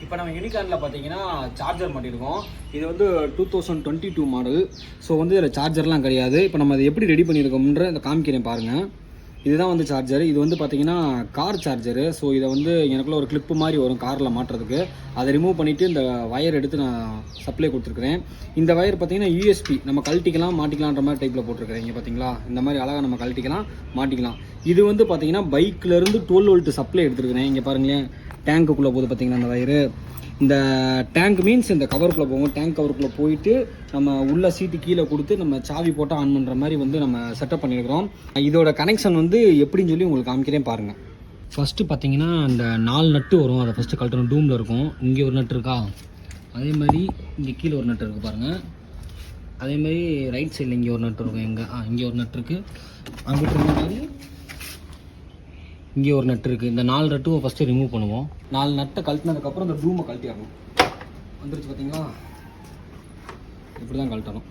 இப்போ நம்ம யூனிகார்னில் பார்த்தீங்கன்னா சார்ஜர் மாட்டியிருக்கோம். இது வந்து 2022 மாடல். ஸோ வந்து இதில் சார்ஜர்லாம் கிடையாது. இப்போ நம்ம அதை எப்படி ரெடி பண்ணியிருக்கோம்ன்ற இந்த காமிக்கிறேன் பாருங்கள். இதுதான் வந்து சார்ஜர். இது வந்து பார்த்தீங்கன்னா கார் சார்ஜரு. ஸோ இதை வந்து எனக்குள்ள ஒரு கிளிப்பு மாதிரி வரும் காரில் மாட்டுறதுக்கு. அதை ரிமூவ் பண்ணிவிட்டு இந்த வயர் எடுத்து நான் சப்ளை கொடுத்துருக்குறேன். இந்த வயர் பார்த்தீங்கன்னா யூஎஸ்பி நம்ம கழட்டிக்கலாம் மாட்டிக்கலான்ற மாதிரி டைப்பில் போட்டிருக்கிறேன். இங்கே பார்த்தீங்களா, இந்த மாதிரி அழகாக நம்ம கழட்டிக்கலாம் மாட்டிக்கலாம். இது வந்து பார்த்தீங்கன்னா பைக்கிலேருந்து 12 வோல்ட் சப்ளை எடுத்துருக்கிறேன். இங்கே பாருங்களேன், டேங்க்குள்ளே போகுது பார்த்தீங்கன்னா அந்த வயரு. இந்த டேங்க் மீன்ஸ் இந்த கவருக்குள்ளே போகும். டேங்க் கவருக்குள்ளே போயிட்டு நம்ம உள்ள சீட்டு கீழே கொடுத்து நம்ம சாவி போட்டால் ஆன் பண்ணுற மாதிரி வந்து நம்ம செட்டப் பண்ணியிருக்கிறோம். இதோட கனெக்ஷன் வந்து எப்படின்னு சொல்லி உங்களுக்கு காமிக்கிறேன் பாருங்கள். ஃபஸ்ட்டு பார்த்தீங்கன்னா அந்த 4 நட்டு வரும். அதை ஃபஸ்ட்டு கழட்டணும். டூமில் இருக்கும். இங்கே ஒரு நட்டு இருக்கா, அதே மாதிரி இங்கே கீழே ஒரு நட்டு இருக்குது பாருங்கள். அதே மாதிரி ரைட் சைடில் இங்கே ஒரு நட்டு இருக்கும். இங்கே ஒரு நட்டு இருக்குது. அங்கிட்டு மாதிரி இங்கே ஒரு நட்டு இருக்குது. இந்த 4 நட்டுவை ஃபஸ்ட்டு ரிமூவ் பண்ணுவோம். 4 நட்டை கழட்டினதுக்கப்புறம் இந்த டூமை கழட்டிடணும். வந்துருச்சு பார்த்தீங்களா, இப்படி தான் கழட்டணும்.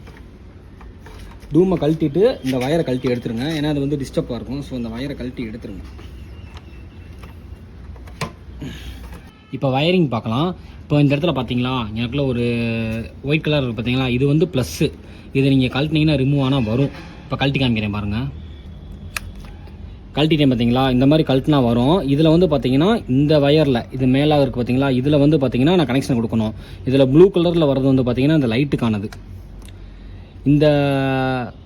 டூமை கழட்டிட்டு இந்த வயரை கழட்டி எடுத்துருங்க. ஏன்னா அது வந்து டிஸ்டர்பாக இருக்கும். ஸோ இந்த வயரை கழட்டி எடுத்துருங்க. இப்போ வயரிங் பார்க்கலாம். இப்போ இந்த இடத்துல பார்த்தீங்களா, எனக்குள்ள ஒரு ஒயிட் கலர் இருக்குது பார்த்தீங்களா, இது வந்து ப்ளஸ்ஸு. இதை நீங்கள் கழட்டினீங்கன்னா ரிமூவ் ஆனால் வரும். இப்போ கழட்டி காமிக்கிறேன் பாருங்கள். கழட்டிட்டேன் பார்த்தீங்களா, இந்த மாதிரி கழட்டினா வரும். இதில் வந்து பார்த்தீங்கன்னா இந்த வயரில் இது மேலாக இருக்குது பார்த்தீங்களா, இதில் வந்து பார்த்தீங்கன்னா நான் கனெக்ஷன் கொடுக்கணும். இதில் ப்ளூ கலரில் வர்றது வந்து பார்த்தீங்கன்னா இந்த லைட்டுக்கானது. இந்த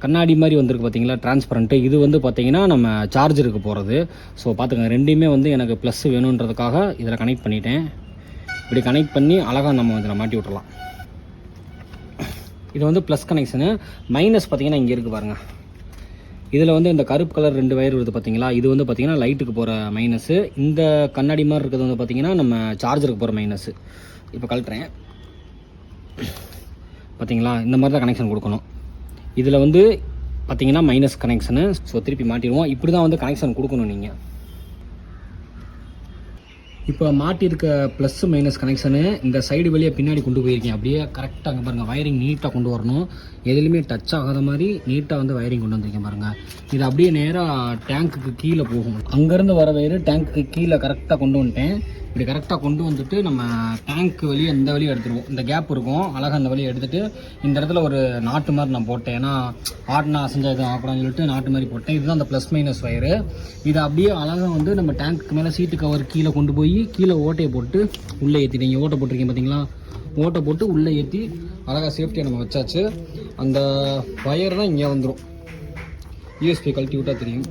கண்ணாடி மாதிரி வந்திருக்கு பார்த்தீங்களா டிரான்ஸ்பரண்ட்டு, இது வந்து பார்த்தீங்கன்னா நம்ம சார்ஜருக்கு போகிறது. ஸோ பார்த்துக்கோங்க, ரெண்டுமே வந்து எனக்கு ப்ளஸ் வேணுன்றதுக்காக இதில் கனெக்ட் பண்ணிட்டேன். இப்படி கனெக்ட் பண்ணி அழகாக நம்ம இதில் மாட்டி விட்டுறலாம். இது வந்து ப்ளஸ் கனெக்ஷனு. மைனஸ் பார்த்தீங்கன்னா இங்கே இருக்குது பாருங்கள். இதில் வந்து இந்த கருப்பு கலர் 2 வயர் வருது பார்த்தீங்களா, இது வந்து பார்த்தீங்கன்னா லைட்டுக்கு போகிற மைனஸு. இந்த கண்ணாடி மாதிரி இருக்கிறது வந்து பார்த்தீங்கன்னா நம்ம சார்ஜருக்கு போகிற மைனஸு. இப்போ கழட்டுறேன் பார்த்தீங்களா, இந்த மாதிரி தான் கனெக்ஷன் கொடுக்கணும். இதில் வந்து பார்த்தீங்கன்னா மைனஸ் கனெக்ஷனு. ஸோ திருப்பி மாட்டிடுவோம். இப்படி தான் வந்து கனெக்ஷன் கொடுக்கணும் நீங்கள். இப்போ மாட்டியிருக்க ப்ளஸ் மைனஸ் கனெக்ஷனு இந்த சைடு வழியாக பின்னாடி கொண்டு போயிருக்கேன். அப்படியே கரெக்டாக அங்கே பாருங்கள், வயரிங் நீட்டாக கொண்டு வரணும். எதுலையுமே டச் ஆகாத மாதிரி நீட்டாக வந்து வயரிங் கொண்டு வந்திருக்கேன் பாருங்கள். இது அப்படியே நேராக டேங்க்குக்கு கீழே போகும். அங்கேருந்து வர வயரு டேங்க்குக்கு கீழே கரெக்டாக கொண்டு வந்துட்டேன். இப்படி கரெக்டாக கொண்டு வந்துட்டு நம்ம டேங்க் வழியை இந்த வழியை எடுத்துருவோம். இந்த கேப் இருக்கும், அழகாக அந்த வழியை எடுத்துகிட்டு இந்த இடத்துல ஒரு நாட்டு மாதிரி நான் போட்டேன். ஏன்னா ஆட்னா அசைஞ்சா எதுவும் ஆகக்கூடாதுன்னு சொல்லிட்டு நாட்டு மாதிரி போட்டேன். இதுதான் அந்த ப்ளஸ் மைனஸ் வயரு. இதை அப்படியே அழகாக வந்து நம்ம டேங்க்கு மேலே சீட்டு கவர் கீழே கொண்டு போய் கீழே ஓட்டையை போட்டு உள்ளே ஏற்றிட்டீங்க. ஓட்டை போட்டிருக்கீங்க பார்த்தீங்களா, ஓட்டை போட்டு உள்ளே ஏற்றி அழகாக சேஃப்டியாக நம்ம வச்சாச்சு. அந்த வயர் தான் இங்கே வந்துடும். யூஎஸ்பி கழட்டி விட்டால் தெரியும்.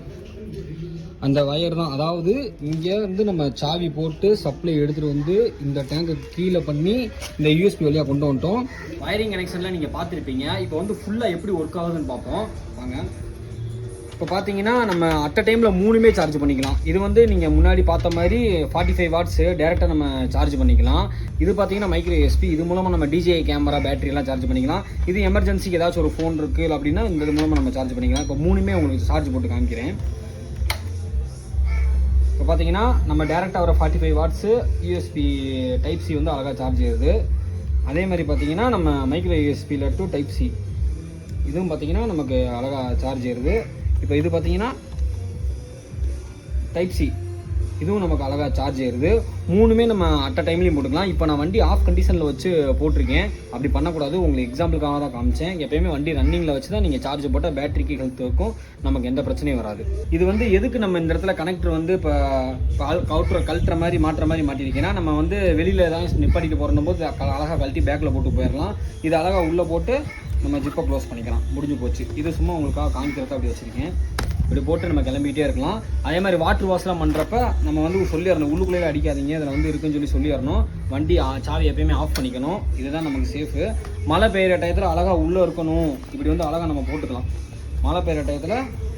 அந்த வயர் தான், அதாவது இங்கே வந்து நம்ம சாவி போட்டு சப்ளை எடுத்துகிட்டு வந்து இந்த டேங்க்கு கீழே பண்ணி இந்த யூஎஸ்பி வழியாக கொண்டு வந்துட்டோம். வயரிங் கனெக்ஷன்லாம் நீங்கள் பார்த்துருப்பீங்க. இப்போ வந்து ஃபுல்லாக எப்படி ஒர்க் ஆகுதுன்னு பார்ப்போம் வாங்க. இப்போ பார்த்தீங்கன்னா நம்ம அட் அ டைமில் 3மே சார்ஜ் பண்ணிக்கலாம். இது வந்து நீங்கள் முன்னாடி பார்த்த மாதிரி 45 வாட்ஸு டேரெக்டாக நம்ம சார்ஜ் பண்ணிக்கலாம். இது பார்த்தீங்கன்னா மைக்ரோ யூஎஸ்பி. இது மூலமாக நம்ம டிஜே கேமரா பேட்டரியெல்லாம் சார்ஜ் பண்ணிக்கலாம். இது எமர்ஜென்சிக்கு ஏதாச்சும் ஒரு ஃபோன் இருக்குது அப்படின்னா இந்த இது மூலமாக நம்ம சார்ஜ் பண்ணிக்கலாம். இப்போ 3மே உங்களுக்கு சார்ஜ் போட்டு காமிக்கிறேன். இப்போ பார்த்தீங்கன்னா நம்ம டேரெக்டாக வர 45 வாட்ஸு யூஎஸ்பி டைப் சி வந்து அழகாக சார்ஜ் ஆகுது. அதே மாதிரி பார்த்தீங்கன்னா நம்ம மைக்ரோ யூஎஸ்பியில் டு டைப் சி இதுவும் பார்த்தீங்கன்னா நமக்கு அழகாக சார்ஜ் ஆகுது. இப்போ இது பார்த்தீங்கன்னா டைப் சி, இதுவும் நமக்கு அழகாக சார்ஜ் ஆகுது. 3மே நம்ம அட் அ டைம்லேயும் போட்டுக்கலாம். இப்போ நான் வண்டி ஆஃப் கண்டிஷனில் வச்சு போட்டிருக்கேன். அப்படி பண்ணக்கூடாது, உங்களுக்கு எக்ஸாம்பிளுக்காக தான் காமிச்சேன். எப்போயுமே வண்டி ரன்னிங்கில் வச்சு தான் நீங்கள் சார்ஜ் போட்டால் பேட்டரிக்கு ஹெல்த் இருக்கும், நமக்கு எந்த பிரச்சனையும் வராது. இது வந்து எதுக்கு நம்ம இந்த இடத்துல கனெக்டர் வந்து இப்போ கழட்டுற மாதிரி மாட்டுற மாதிரி மாட்டிருக்கேன்னா, நம்ம வந்து வெளியில் ஏதாவது நிப்பாட்டிட்டு போகிற போது அழகாக கழட்டி பேக்கில் போட்டு போயிடலாம். இது அழகாக உள்ளே போட்டு நம்ம ஜிப்பை க்ளோஸ் பண்ணிக்கலாம். முடிஞ்சு போச்சு. இது சும்மா உங்களுக்காக காமிக்கிறத அப்படி வச்சுருக்கேன். இப்படி போட்டு நம்ம கிளம்பிகிட்டே இருக்கலாம். அதே மாதிரி வாட்டர் வாஷ்லாம் பண்ணுறப்ப நம்ம வந்து சொல்லிடணும், உள்ளுக்குள்ளே அடிக்காதீங்க, இதில் வந்து இருக்குன்னு சொல்லிடணும். வண்டி சாவி எப்பயுமே ஆஃப் பண்ணிக்கணும். இதுதான் நமக்கு சேஃபு. மழை பெய்கிற டயத்தில் அழகாக உள்ளே இருக்கணும். இப்படி வந்து அழகாக நம்ம போட்டுக்கலாம். மழை பெய்கிற டயத்தில்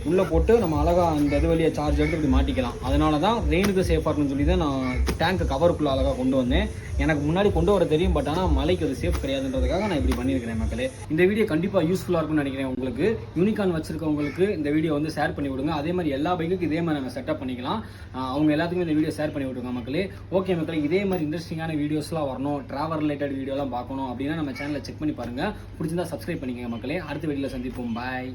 உள்ளே போட்டு நம்ம அழகாக அந்த இது வழியாக சார்ஜ் எடுத்து இப்படி மாட்டிக்கலாம். அதனால தான் ரெயினுக்கு சேஃபாக இருக்குன்னு சொல்லி தான் நான் டேங்க்கு கவருக்குள்ளே அழகாக கொண்டு வந்தேன். எனக்கு முன்னாடி கொண்டு வர தெரியும், பட் ஆனால் மலைக்கு அது சேஃப் கிடையாதுன்றதுக்காக நான் இப்படி பண்ணியிருக்கிறேன் மக்களே. இந்த வீடியோ கண்டிப்பாக யூஸ்ஃபுல்லாக இருக்கும்னு நினைக்கிறேன். உங்களுக்கு யூனிகார்ன் வச்சிருக்கவங்களுக்கு இந்த வீடியோ வந்து ஷேர் பண்ணி விடுங்க. அதே மாதிரி எல்லா பைக்குக்கும் இதே மாதிரி நம்ம செட்டப் பண்ணிக்கலாம். அவங்க எல்லாத்துக்குமே இந்த வீடியோ ஷேர் பண்ணி விட்டுருங்க மக்களே. ஓகே மக்களே, இதே மாதிரி இன்ட்ரெஸ்டிங்கான வீடியோஸ்லாம் வரணும், ட்ராவல் ரிலேட்டட் வீடியோலாம் பார்க்கணும் அப்படின்னா நம்ம சேனலை செக் பண்ணி பாருங்கள். பிடிச்சிருந்தா சப்ஸ்கிரைப் பண்ணிக்கங்க மக்களே. அடுத்த வீடியோவில் சந்திப்போம். பாய்.